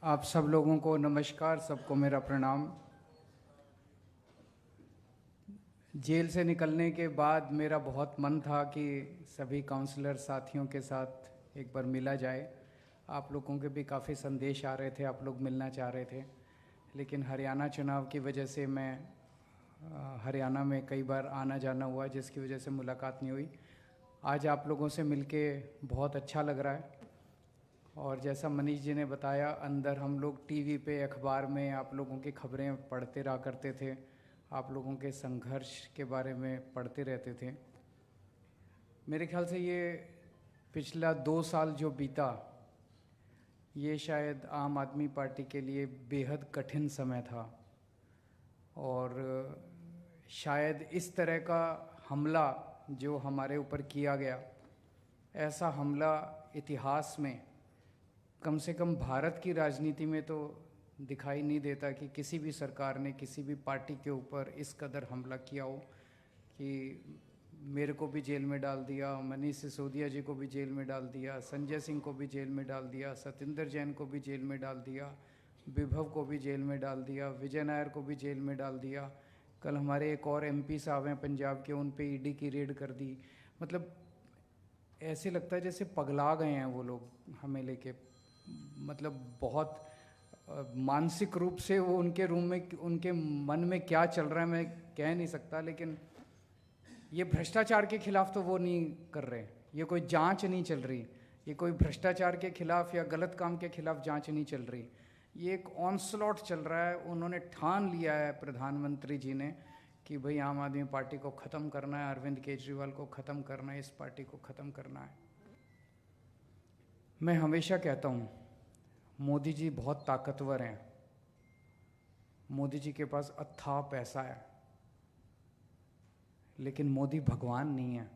आप सब लोगों को नमस्कार, सबको मेरा प्रणाम। जेल से निकलने के बाद मेरा बहुत मन था कि सभी काउंसलर साथियों के साथ एक बार मिला जाए। आप लोगों के भी काफ़ी संदेश आ रहे थे, आप लोग मिलना चाह रहे थे, लेकिन हरियाणा चुनाव की वजह से मैं हरियाणा में कई बार आना जाना हुआ, जिसकी वजह से मुलाकात नहीं हुई। आज आप लोगों से मिलके बहुत अच्छा लग रहा है। और जैसा मनीष जी ने बताया, अंदर हम लोग टीवी पे, अखबार में आप लोगों की खबरें पढ़ते रहा करते थे, आप लोगों के संघर्ष के बारे में पढ़ते रहते थे। मेरे ख्याल से ये पिछला 2 साल जो बीता, ये शायद आम आदमी पार्टी के लिए बेहद कठिन समय था। और शायद इस तरह का हमला जो हमारे ऊपर किया गया, ऐसा हमला इतिहास में कम से कम भारत की राजनीति में तो दिखाई नहीं देता कि किसी भी सरकार ने किसी भी पार्टी के ऊपर इस कदर हमला किया हो कि मेरे को भी जेल में डाल दिया, मनीष सिसोदिया जी को भी जेल में डाल दिया, संजय सिंह को भी जेल में डाल दिया, सतिंदर जैन को भी जेल में डाल दिया, विभव को भी जेल में डाल दिया, विजय नायर को भी जेल में डाल दिया। कल हमारे एक और एमपी साहब हैं पंजाब के, उन पे ईडी की रेड कर दी। मतलब ऐसे लगता है जैसे पगला गए हैं वो लोग हमें लेके। मतलब बहुत मानसिक रूप से वो उनके रूम में, उनके मन में क्या चल रहा है मैं कह नहीं सकता। लेकिन ये भ्रष्टाचार के खिलाफ तो वो नहीं कर रहे, ये कोई जांच नहीं चल रही, ये कोई भ्रष्टाचार के खिलाफ या गलत काम के खिलाफ जांच नहीं चल रही, ये एक ऑनस्लॉट चल रहा है। उन्होंने ठान लिया है प्रधानमंत्री जी ने कि भाई आम आदमी पार्टी को ख़त्म करना है, अरविंद केजरीवाल को ख़त्म करना है, इस पार्टी को ख़त्म करना है। मैं हमेशा कहता हूँ मोदी जी बहुत ताकतवर हैं, मोदी जी के पास अथाह पैसा है, लेकिन मोदी भगवान नहीं है।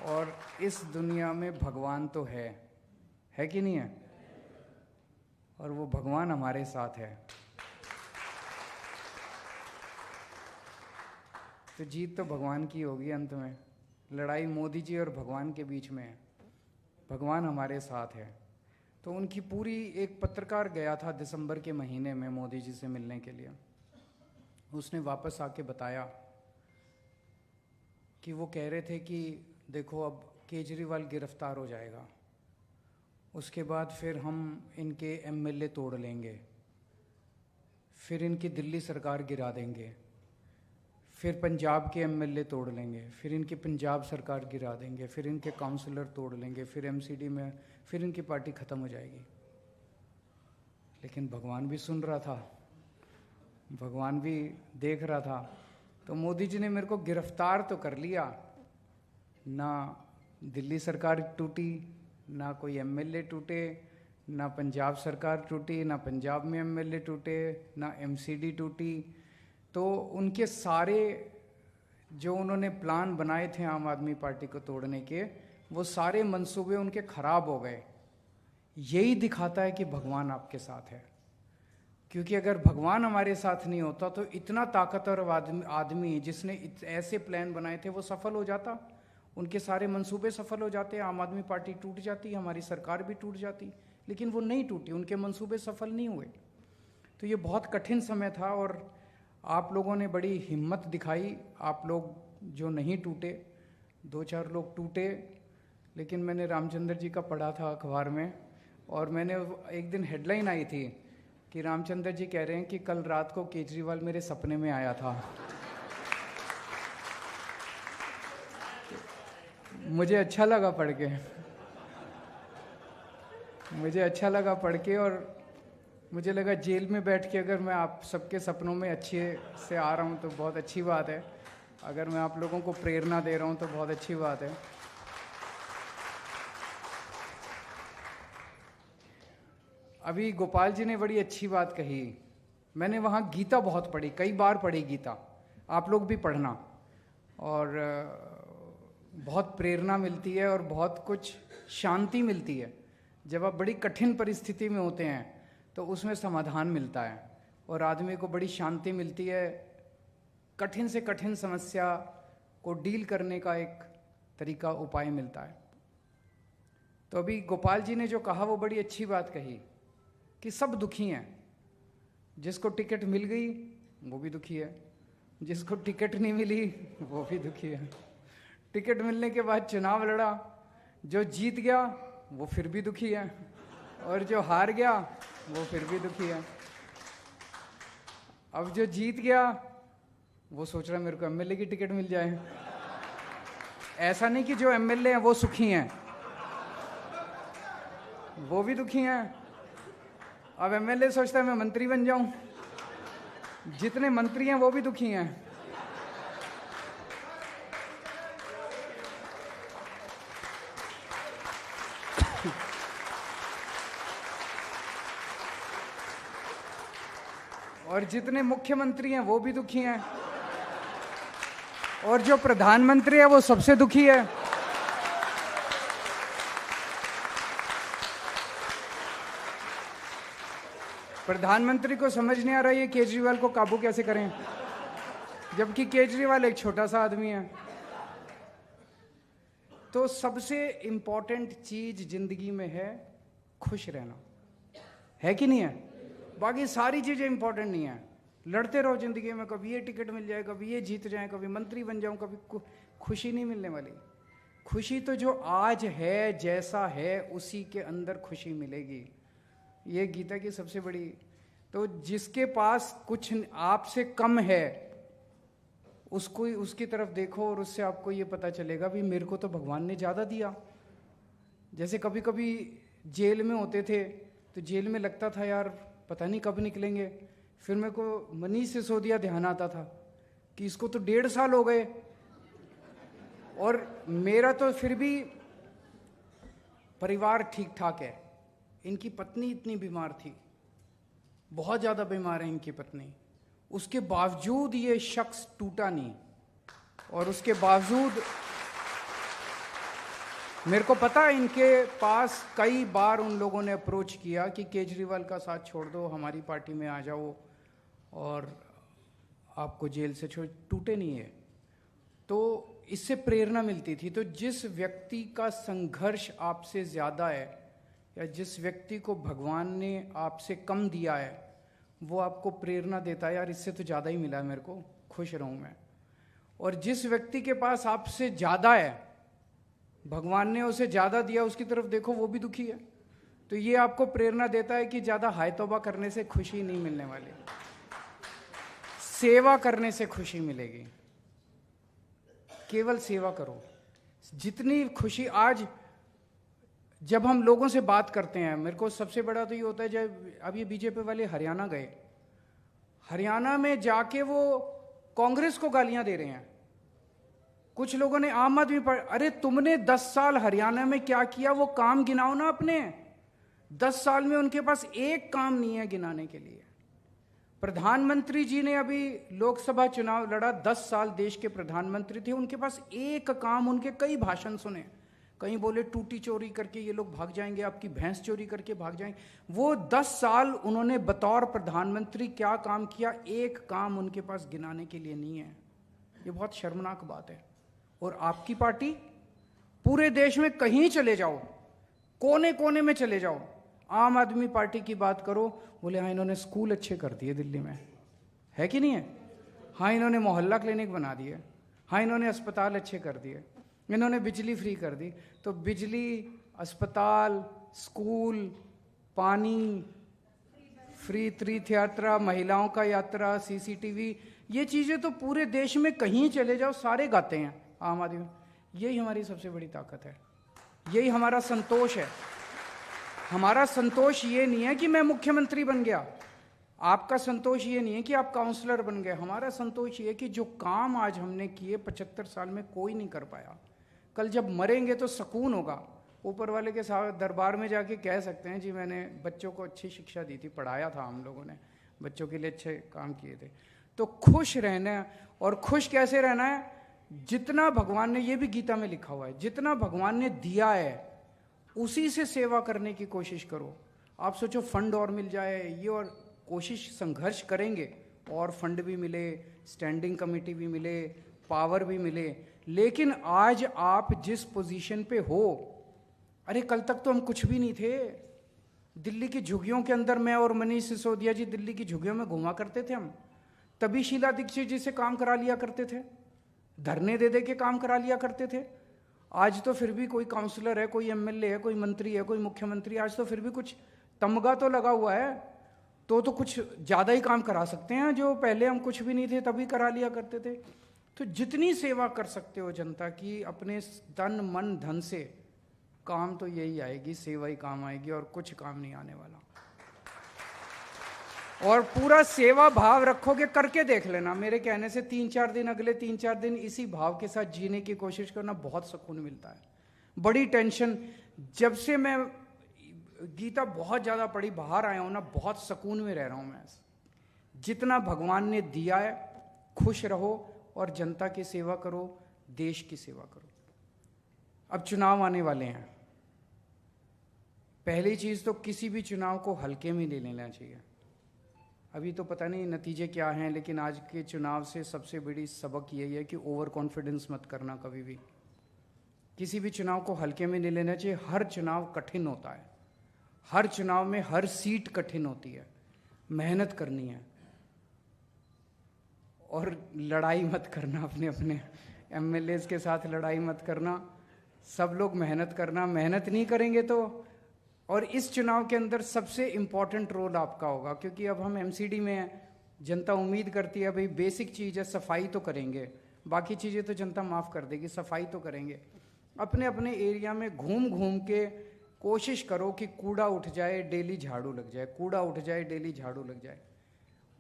और इस दुनिया में भगवान तो है कि नहीं है? और वो भगवान हमारे साथ है। तो जीत तो भगवान की होगी अंत में। लड़ाई मोदी जी और भगवान के बीच में है, भगवान हमारे साथ है। तो उनकी पूरी, एक पत्रकार गया था दिसंबर के महीने में मोदी जी से मिलने के लिए, उसने वापस आके बताया कि वो कह रहे थे कि देखो अब केजरीवाल गिरफ्तार हो जाएगा, उसके बाद फिर हम इनके एमएलए तोड़ लेंगे, फिर इनकी दिल्ली सरकार गिरा देंगे, फिर पंजाब के एमएलए तोड़ लेंगे, फिर इनकी पंजाब सरकार गिरा देंगे, फिर इनके काउंसलर तोड़ लेंगे, फिर एमसीडी में फिर इनकी पार्टी ख़त्म हो जाएगी। लेकिन भगवान भी सुन रहा था, भगवान भी देख रहा था। तो मोदी जी ने मेरे को गिरफ्तार तो कर लिया, ना दिल्ली सरकार टूटी, ना कोई एमएलए टूटे, ना पंजाब सरकार टूटी, ना पंजाब में एमएलए टूटे, ना एमसीडी टूटी। तो उनके सारे जो उन्होंने प्लान बनाए थे आम आदमी पार्टी को तोड़ने के, वो सारे मंसूबे उनके खराब हो गए। यही दिखाता है कि भगवान आपके साथ है। क्योंकि अगर भगवान हमारे साथ नहीं होता तो इतना ताकतवर आदमी जिसने ऐसे प्लान बनाए थे वो सफल हो जाता, उनके सारे मंसूबे सफल हो जाते, आम आदमी पार्टी टूट जाती, हमारी सरकार भी टूट जाती। लेकिन वो नहीं टूटी, उनके मंसूबे सफल नहीं हुए। तो ये बहुत कठिन समय था और आप लोगों ने बड़ी हिम्मत दिखाई। आप लोग जो नहीं टूटे, 2-4 लोग टूटे, लेकिन मैंने रामचंद्र जी का पढ़ा था अखबार में, और मैंने एक दिन हेडलाइन आई थी कि रामचंद्र जी कह रहे हैं कि कल रात को केजरीवाल मेरे सपने में आया था। मुझे अच्छा लगा पढ़ के, मुझे अच्छा लगा पढ़ के, और मुझे लगा जेल में बैठ के अगर मैं आप सबके सपनों में अच्छे से आ रहा हूँ तो बहुत अच्छी बात है। अगर मैं आप लोगों को प्रेरणा दे रहा हूँ तो बहुत अच्छी बात है। अभी गोपाल जी ने बड़ी अच्छी बात कही। मैंने वहाँ गीता बहुत पढ़ी, कई बार पढ़ी गीता, आप लोग भी पढ़ना। और बहुत प्रेरणा मिलती है और बहुत कुछ शांति मिलती है। जब आप बड़ी कठिन परिस्थिति में होते हैं तो उसमें समाधान मिलता है और आदमी को बड़ी शांति मिलती है। कठिन से कठिन समस्या को डील करने का एक तरीका, उपाय मिलता है। तो अभी गोपाल जी ने जो कहा वो बड़ी अच्छी बात कही कि सब दुखी हैं। जिसको टिकट मिल गई वो भी दुखी है, जिसको टिकट नहीं मिली वो भी दुखी है। टिकट मिलने के बाद चुनाव लड़ा, जो जीत गया वो फिर भी दुखी है, और जो हार गया वो फिर भी दुखी है। अब जो जीत गया वो सोच रहा है मेरे को एमएलए की टिकट मिल जाए। ऐसा नहीं कि जो एमएलए हैं वो सुखी हैं, वो भी दुखी हैं। अब एमएलए सोचता है मैं मंत्री बन जाऊं, जितने मंत्री हैं वो भी दुखी हैं। और जितने मुख्यमंत्री हैं वो भी दुखी हैं, और जो प्रधानमंत्री है वो सबसे दुखी है। प्रधानमंत्री को समझ नहीं आ रहा है ये केजरीवाल को काबू कैसे करें, जबकि केजरीवाल एक छोटा सा आदमी है। तो सबसे इंपॉर्टेंट चीज जिंदगी में है खुश रहना, है कि नहीं है? बाकी सारी चीजें इंपॉर्टेंट नहीं है। लड़ते रहो जिंदगी में, कभी ये टिकट मिल जाए, कभी ये जीत जाए, कभी मंत्री बन जाऊं, कभी खुशी नहीं मिलने वाली। खुशी तो जो आज है, जैसा है, उसी के अंदर खुशी मिलेगी। ये गीता की सबसे बड़ी। तो जिसके पास कुछ आपसे कम है उसको, उसकी तरफ देखो और उससे आपको ये पता चलेगा भी मेरे को तो भगवान ने ज़्यादा दिया। जैसे कभी कभी जेल में होते थे तो जेल में लगता था यार पता नहीं कब निकलेंगे, फिर मेरे को मनीष सिसोदिया ध्यान आता था कि इसको तो 1.5 साल हो गए, और मेरा तो फिर भी परिवार ठीक ठाक है। इनकी पत्नी इतनी बीमार थी, बहुत ज़्यादा बीमार है इनकी पत्नी, उसके बावजूद ये शख्स टूटा नहीं। और उसके बावजूद मेरे को पता है इनके पास कई बार उन लोगों ने अप्रोच किया कि केजरीवाल का साथ छोड़ दो, हमारी पार्टी में आ जाओ और आपको जेल से छोड़, टूटे नहीं है। तो इससे प्रेरणा मिलती थी। तो जिस व्यक्ति का संघर्ष आपसे ज़्यादा है या जिस व्यक्ति को भगवान ने आपसे कम दिया है वो आपको प्रेरणा देता है, यार इससे तो ज़्यादा ही मिला है मेरे को, खुश रहूँ मैं। और जिस व्यक्ति के पास आपसे ज़्यादा है, भगवान ने उसे ज़्यादा दिया, उसकी तरफ देखो वो भी दुखी है। तो ये आपको प्रेरणा देता है कि ज़्यादा हाय तौबा करने से खुशी नहीं मिलने वाली, सेवा करने से खुशी मिलेगी। केवल सेवा करो। जितनी खुशी आज जब हम लोगों से बात करते हैं, मेरे को सबसे बड़ा तो ये होता है जब अब ये बीजेपी वाले हरियाणा गए, हरियाणा में जाके वो कांग्रेस को गालियां दे रहे हैं। कुछ लोगों ने आम आदमी पर, अरे तुमने 10 साल हरियाणा में क्या किया वो काम गिनाओ ना अपने। 10 साल में उनके पास एक काम नहीं है गिनाने के लिए। प्रधानमंत्री जी ने अभी लोकसभा चुनाव लड़ा, 10 साल देश के प्रधानमंत्री थे, उनके पास एक काम, उनके कई भाषण सुने। कहीं बोले टूटी चोरी करके ये लोग भाग जाएंगे, आपकी भैंस चोरी करके भाग जाएंगे। वो 10 साल उन्होंने बतौर प्रधानमंत्री क्या काम किया, एक काम उनके पास गिनाने के लिए नहीं है। ये बहुत शर्मनाक बात है। और आपकी पार्टी, पूरे देश में कहीं चले जाओ, कोने कोने में चले जाओ, आम आदमी पार्टी की बात करो, बोले हाँ इन्होंने स्कूल अच्छे कर दिए दिल्ली में, है कि नहीं है? हाँ इन्होंने मोहल्ला क्लिनिक बना दिए, हाँ इन्होंने अस्पताल अच्छे कर दिए, इन्होंने बिजली फ्री कर दी। तो बिजली, अस्पताल, स्कूल, पानी, फ्री तीर्थ यात्रा, महिलाओं का यात्रा, सीसीटीवी, ये चीज़ें तो पूरे देश में कहीं चले जाओ सारे गाते हैं आम आदमी। यही हमारी सबसे बड़ी ताकत है, यही हमारा संतोष है। हमारा संतोष ये नहीं है कि मैं मुख्यमंत्री बन गया, आपका संतोष ये नहीं है कि आप काउंसलर बन गए। हमारा संतोष ये है कि जो काम आज हमने किए 75 साल में कोई नहीं कर पाया, कल जब मरेंगे तो सुकून होगा। ऊपर वाले के साथ दरबार में जाके कह सकते हैं जी मैंने बच्चों को अच्छी शिक्षा दी थी, पढ़ाया था, हम लोगों ने बच्चों के लिए अच्छे काम किए थे। तो खुश रहना, और खुश कैसे रहना है? जितना भगवान ने, ये भी गीता में लिखा हुआ है, जितना भगवान ने दिया है उसी से सेवा करने की कोशिश करो। आप सोचो फंड और मिल जाए ये, और कोशिश संघर्ष करेंगे और फंड भी मिले, स्टैंडिंग कमेटी भी मिले, पावर भी मिले। लेकिन आज आप जिस पोजीशन पे हो, अरे कल तक तो हम कुछ भी नहीं थे। दिल्ली की झुग्गियों के अंदर मैं और मनीष सिसोदिया जी दिल्ली की झुग्गियों में घुमा करते थे हम, तभी शीला दीक्षित जी से काम करा लिया करते थे, धरने दे दे के काम करा लिया करते थे। आज तो फिर भी कोई काउंसलर है, कोई एमएलए है, कोई मंत्री है, कोई मुख्यमंत्री, आज तो फिर भी कुछ तमगा तो लगा हुआ है, तो कुछ ज़्यादा ही काम करा सकते हैं, जो पहले हम कुछ भी नहीं थे तभी करा लिया करते थे। तो जितनी सेवा कर सकते हो जनता की अपने तन मन धन से, काम तो यही आएगी, सेवा ही काम आएगी और कुछ काम नहीं आने वाला। और पूरा सेवा भाव रखोगे, करके देख लेना, मेरे कहने से 3-4 दिन, अगले 3-4 दिन इसी भाव के साथ जीने की कोशिश करना, बहुत सुकून मिलता है। बड़ी टेंशन, जब से मैं गीता बहुत ज़्यादा पढ़ी, बाहर आया हूँ ना, बहुत सुकून में रह रहा हूँ मैं। जितना भगवान ने दिया है, खुश रहो और जनता की सेवा करो, देश की सेवा करो। अब चुनाव आने वाले हैं, पहली चीज़ तो किसी भी चुनाव को हल्के में नहीं लेना चाहिए। अभी तो पता नहीं नतीजे क्या हैं, लेकिन आज के चुनाव से सबसे बड़ी सबक यही है कि ओवर कॉन्फिडेंस मत करना कभी भी। किसी भी चुनाव को हल्के में नहीं लेना चाहिए। हर चुनाव कठिन होता है, हर चुनाव में हर सीट कठिन होती है, मेहनत करनी है और लड़ाई मत करना, अपने अपने एमएलएज के साथ लड़ाई मत करना, सब लोग मेहनत करना, मेहनत नहीं करेंगे तो। और इस चुनाव के अंदर सबसे इम्पॉर्टेंट रोल आपका होगा, क्योंकि अब हम एमसीडी में हैं, जनता उम्मीद करती है भाई बेसिक चीज़ है, सफाई तो करेंगे, बाकी चीज़ें तो जनता माफ़ कर देगी, सफाई तो करेंगे। अपने अपने एरिया में घूम घूम के कोशिश करो कि कूड़ा उठ जाए, डेली झाड़ू लग जाए, कूड़ा उठ जाए, डेली झाड़ू लग जाए।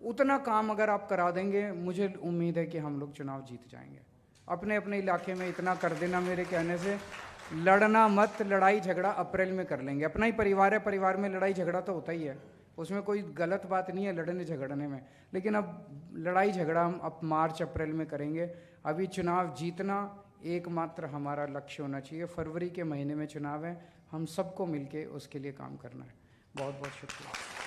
उतना काम अगर आप करा देंगे, मुझे उम्मीद है कि हम लोग चुनाव जीत जाएंगे। अपने अपने इलाके में इतना कर देना, मेरे कहने से लड़ना मत, लड़ाई झगड़ा अप्रैल में कर लेंगे। अपना ही परिवार है, परिवार में लड़ाई झगड़ा तो होता ही है, उसमें कोई गलत बात नहीं है लड़ने झगड़ने में, लेकिन अब लड़ाई झगड़ा हम अब मार्च अप्रैल में करेंगे। अभी चुनाव जीतना एकमात्र हमारा लक्ष्य होना चाहिए। फरवरी के महीने में चुनाव है, हम सबको मिलके उसके लिए काम करना है। बहुत बहुत शुक्रिया।